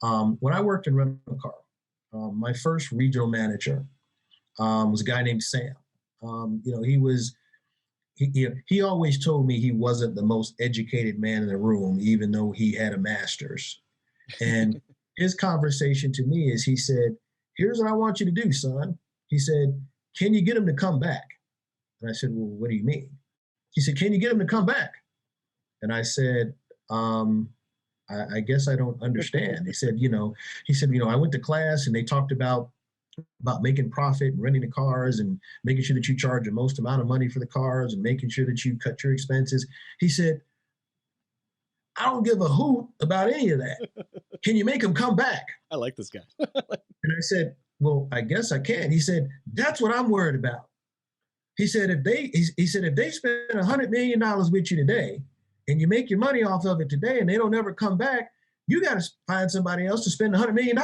When I worked in rental car, my first regional manager was a guy named Sam. He was he always told me he wasn't the most educated man in the room, even though he had a master's. And his conversation to me is he said, "Here's what I want you to do, son." He said, "Can you get him to come back?" And I said, "Well, what do you mean?" He said, "Can you get him to come back?" And I said, I guess I don't understand. I went to class and they talked about making profit and renting the cars and making sure that you charge the most amount of money for the cars and making sure that you cut your expenses. He said, "I don't give a hoot about any of that. Can you make them come back?" I like this guy. And I said, "Well, I guess I can." He said, "That's what I'm worried about." He said, if they spend $100 million with you today and you make your money off of it today and they don't ever come back, you got to find somebody else to spend $100 million.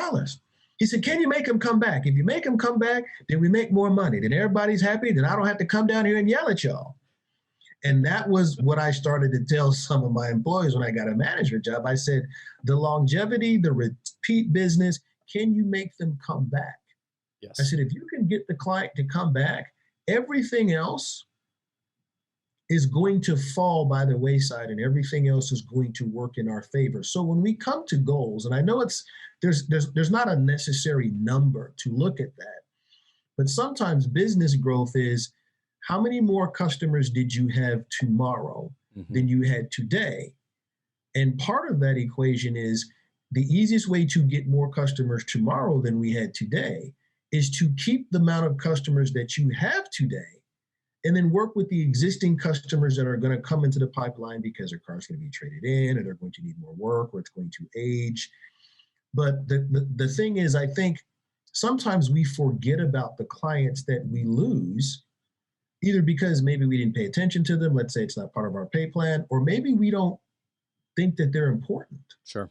He said, "Can you make them come back? If you make them come back, then we make more money. Then everybody's happy. Then I don't have to come down here and yell at y'all." And that was what I started to tell some of my employees when I got a management job. I said, the longevity, the repeat business, can you make them come back? I Yes. said, if you can get the client to come back, everything else is going to fall by the wayside and everything else is going to work in our favor. So when we come to goals, and I know there's not a necessary number to look at that, but sometimes business growth is how many more customers did you have tomorrow Hmm. than you had today? And part of that equation is the easiest way to get more customers tomorrow than we had today is to keep the amount of customers that you have today and then work with the existing customers that are going to come into the pipeline because their car's going to be traded in or they're going to need more work or it's going to age. But the thing is, I think sometimes we forget about the clients that we lose either because maybe we didn't pay attention to them. Let's say it's not part of our pay plan, or maybe we don't think that they're important. Sure.